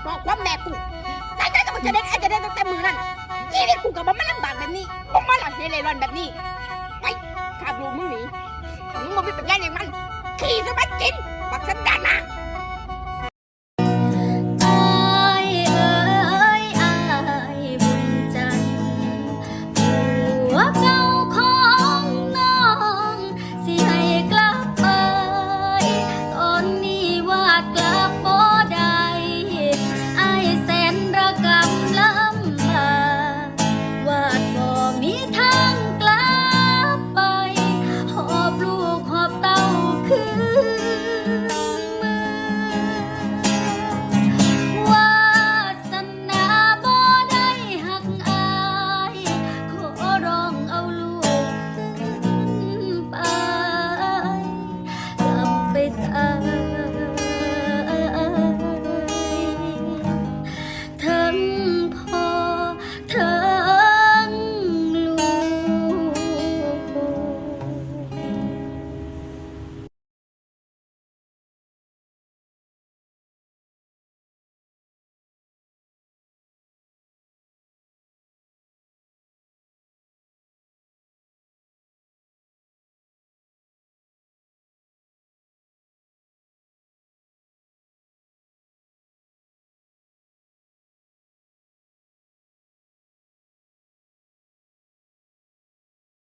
บอกความแม่กูตั้งใจจะเด็กอาจจะได้ตั้งแต่มือนั่นชีวิตกูกับมันลำบากแบบนี้มึงมาหลังเฮเลรอนแบบนี้ไปขับลูกมึงหนีมึงมาเป็นแรงอย่างมันขี่สะบัดกิน